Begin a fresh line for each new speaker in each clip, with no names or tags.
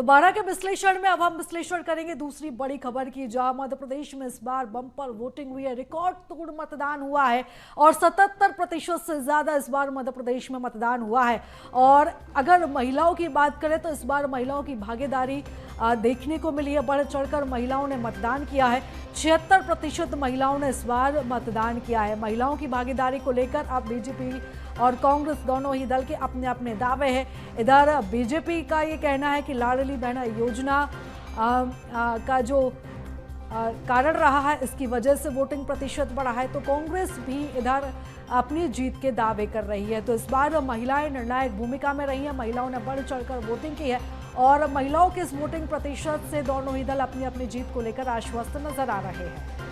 दोबारा के विश्लेषण में अब हम विश्लेषण करेंगे दूसरी बड़ी खबर की, जहां मध्य प्रदेश में इस बार बम्पर वोटिंग हुई है, रिकॉर्ड तोड़ मतदान हुआ है और 77% से ज्यादा इस बार मध्य प्रदेश में मतदान हुआ है। और अगर महिलाओं की बात करें तो इस बार महिलाओं की भागीदारी देखने को मिली है, बढ़ चढ़कर महिलाओं ने मतदान किया है। 76% महिलाओं ने इस बार मतदान किया है। महिलाओं की भागीदारी को लेकर अब बीजेपी और कांग्रेस दोनों ही दल के अपने अपने दावे हैं। इधर बीजेपी का ये कहना है कि लाडली बहना योजना का जो कारण रहा है, इसकी वजह से वोटिंग प्रतिशत बढ़ा है, तो कांग्रेस भी इधर अपनी जीत के दावे कर रही है। तो इस बार महिलाएं निर्णायक भूमिका में रही हैं, महिलाओं ने बढ़ चढ़कर वोटिंग की है और महिलाओं के इस वोटिंग प्रतिशत से दोनों ही दल अपनी अपनी जीत को लेकर आश्वस्त नजर आ रहे हैं।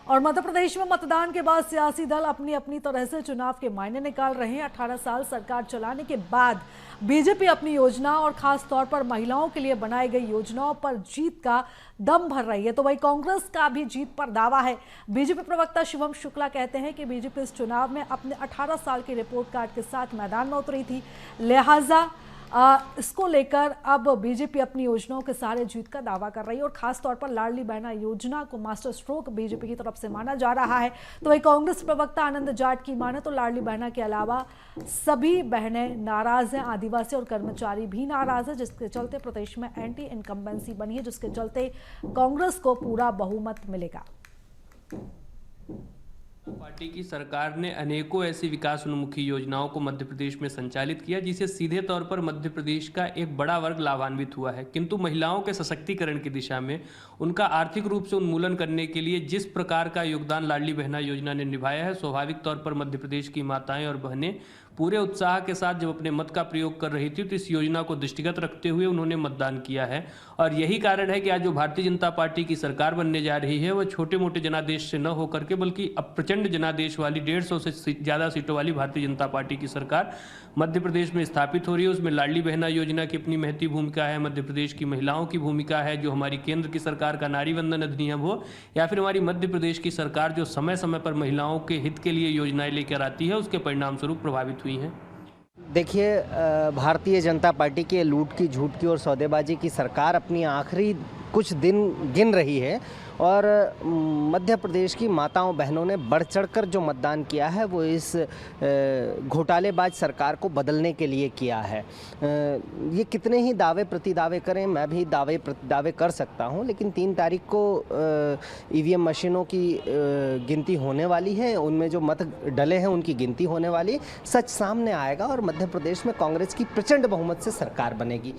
और मध्य प्रदेश में मतदान के बाद सियासी दल अपनी अपनी तरह से चुनाव के मायने निकाल रहे हैं। 18 साल सरकार चलाने के बाद बीजेपी अपनी योजना और खास तौर पर महिलाओं के लिए बनाई गई योजनाओं पर जीत का दम भर रही है, तो वही कांग्रेस का भी जीत पर दावा है। बीजेपी प्रवक्ता शिवम शुक्ला कहते हैं कि बीजेपी इस चुनाव में अपने 18 साल की रिपोर्ट कार्ड के साथ मैदान में उतरी थी, लिहाजा इसको लेकर अब बीजेपी अपनी योजनाओं के सहारे जीत का दावा कर रही है। और खास तौर पर लाडली बहना योजना को मास्टर स्ट्रोक बीजेपी की तरफ से माना जा रहा है। तो वही कांग्रेस प्रवक्ता आनंद जाट की माने तो लाडली बहना के अलावा सभी बहनें नाराज हैं, आदिवासी और कर्मचारी भी नाराज है, जिसके चलते प्रदेश में एंटी इनकम्बेंसी बनी है, जिसके चलते कांग्रेस को पूरा बहुमत मिलेगा।
पार्टी की सरकार ने अनेकों ऐसी विकास उन्मुखी योजनाओं को मध्य प्रदेश में संचालित किया, जिससे सीधे तौर पर मध्य प्रदेश का एक बड़ा वर्ग लाभान्वित हुआ है। किंतु महिलाओं के सशक्तिकरण की दिशा में उनका आर्थिक रूप से उन्मूलन करने के लिए जिस प्रकार का योगदान लाडली बहना योजना ने निभाया है, स्वाभाविक तौर पर मध्य प्रदेश की माताएं और बहनें पूरे उत्साह के साथ जब अपने मत का प्रयोग कर रही थी, तो इस योजना को दृष्टिगत रखते हुए उन्होंने मतदान किया है। और यही कारण है कि आज जो भारतीय जनता पार्टी की सरकार बनने जा रही है, वह छोटे मोटे जनादेश से न होकर के बल्कि अब प्रचंड जनादेश वाली 150 से ज़्यादा सीटों वाली भारतीय जनता पार्टी की सरकार मध्य प्रदेश में स्थापित हो रही है। उसमें लाडली बहना योजना की अपनी महती भूमिका है, मध्य प्रदेश की महिलाओं की भूमिका है, जो हमारी केंद्र की सरकार का नारी वंदन अधिनियम हो, या फिर हमारी मध्य प्रदेश की सरकार जो समय समय पर महिलाओं के हित के लिए योजनाएं लेकर आती है, उसके परिणाम स्वरूप प्रभावित हुई हैं।
देखिए, भारतीय जनता पार्टी की लूट की, झूठ की और सौदेबाजी की सरकार अपनी आखिरी कुछ दिन गिन रही है और मध्य प्रदेश की माताओं बहनों ने बढ़ चढ़कर जो मतदान किया है वो इस घोटालेबाज सरकार को बदलने के लिए किया है। ये कितने ही दावे प्रतिदावे करें, मैं भी दावे कर सकता हूं, लेकिन 3 तारीख को ईवीएम मशीनों की गिनती होने वाली है, उनमें जो मत डले हैं उनकी गिनती होने वाली, सच सामने आएगा और मध्य प्रदेश में कांग्रेस की प्रचंड बहुमत से सरकार बनेगी।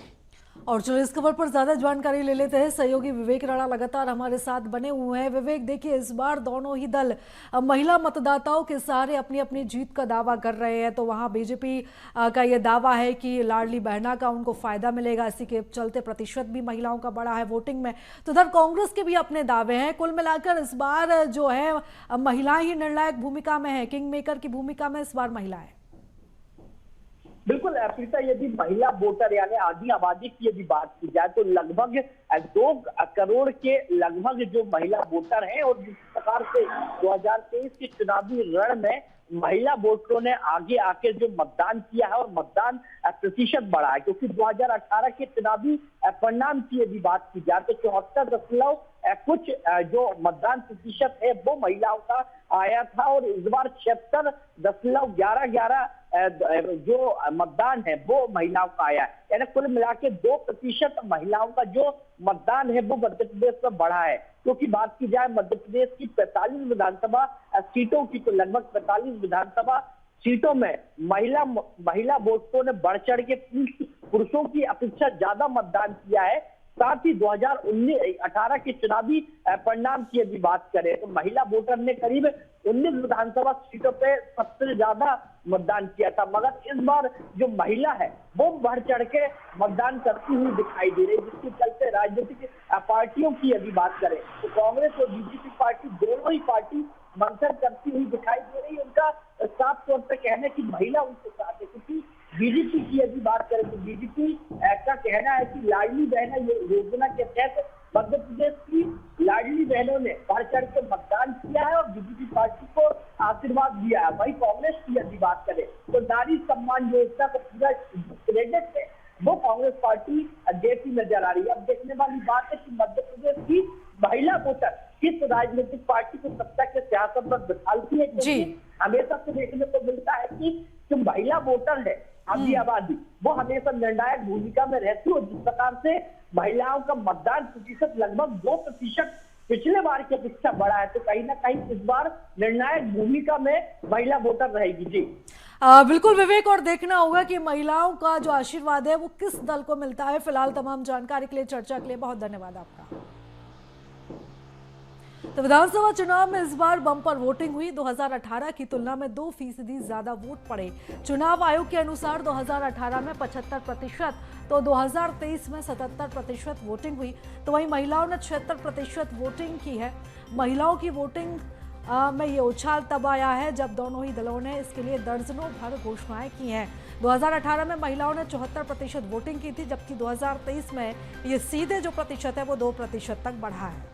और चलो इस खबर पर ज्यादा जानकारी ले लेते हैं। सहयोगी विवेक राणा लगातार हमारे साथ बने हुए हैं। विवेक, देखिए इस बार दोनों ही दल महिला मतदाताओं के सहारे अपनी अपनी जीत का दावा कर रहे हैं। तो वहां बीजेपी का यह दावा है कि लाडली बहना का उनको फायदा मिलेगा, इसी के चलते प्रतिशत भी महिलाओं का बढ़ा है वोटिंग में। तो इधर कांग्रेस के भी अपने दावे हैं। कुल मिलाकर इस बार जो है महिलाएं ही निर्णायक भूमिका में है, किंग मेकर की भूमिका में इस बार महिलाएं।
बिल्कुल प्रीता, यदि महिला वोटर यानी आधी आबादी की यदि बात की जाए तो लगभग 2 करोड़ के लगभग जो महिला वोटर हैं, और जिस प्रकार से 2023 के चुनावी रण में महिला वोटरों ने आगे आकर जो मतदान किया है और मतदान प्रतिशत बढ़ा है, क्योंकि 2018 के चुनावी परिणाम की यदि बात की जाए तो 74 कुछ जो मतदान प्रतिशत है वो महिलाओं का आया था, और इस बार 76.11 जो मतदान है वो महिलाओं का आया है। यानी कुल मिला के 2% महिलाओं का जो मतदान है वो मध्य प्रदेश में बढ़ा है। क्योंकि बात की जाए मध्य प्रदेश की 45 विधानसभा सीटों की, तो लगभग 45 विधानसभा सीटों में महिला वोटरों ने बढ़ चढ़ के पुरुषों की अपेक्षा ज्यादा मतदान किया है। साथ ही 2018 के चुनावी परिणाम की यदि बात करें तो महिला वोटर ने करीब 19 विधानसभा सीटों पे सबसे ज्यादा मतदान किया था, मगर इस बार जो महिला है वो बढ़ चढ़ के मतदान करती हुई दिखाई दे रही है, जिसके चलते राजनीतिक पार्टियों की यदि बात करें तो कांग्रेस और बीजेपी पार्टी दोनों ही पार्टी मंथन करती हुई दिखाई दे रही है। उनका साफ तौर पर कहना है कि महिला उनके साथ है, क्योंकि बीजेपी की यदि बात करें तो बीजेपी का कहना है कि लाडली बहना योजना के तहत मध्य प्रदेश की लाडली बहनों ने बढ़ चढ़ के मतदान किया है और बीजेपी पार्टी को आशीर्वाद दिया है। वही कांग्रेस की यदि बात करें तो नारी सम्मान योजना को पूरा क्रेडिट है वो कांग्रेस पार्टी देती नजर आ रही है। अब देखने वाली बात है कि मध्य प्रदेश की महिला वोटर किस राजनीतिक पार्टी को सत्ता के सियासत पर बिठाती है, क्योंकि हमेशा से देखने को मिलता है कि जो महिला वोटर है आधी आबादी, वो हमेशा निर्णायक भूमिका में रहती है। जिस प्रकार से महिलाओं का मतदान प्रतिशत लगभग 2% पिछले बार की अपेक्षा बढ़ा है, तो कहीं ना कहीं इस बार निर्णायक भूमिका में महिला वोटर रहेगी। जी
बिल्कुल विवेक, और देखना होगा कि महिलाओं का जो आशीर्वाद है वो किस दल को मिलता है। फिलहाल तमाम जानकारी के लिए, चर्चा के लिए बहुत धन्यवाद आपका। तो विधानसभा चुनाव में इस बार बम्पर वोटिंग हुई। 2018 की तुलना में 2% ज्यादा वोट पड़े। चुनाव आयोग के अनुसार 2018 में 75%, तो 2023 में 77% वोटिंग हुई। तो वहीं महिलाओं ने 76% वोटिंग की है। महिलाओं की वोटिंग में ये उछाल तब आया है जब दोनों ही दलों ने इसके लिए दर्जनों भर घोषणाएं की हैं। 2018 में महिलाओं ने 74% वोटिंग की थी, जबकि 2023 में ये सीधे जो प्रतिशत है वो 2% तक बढ़ा है।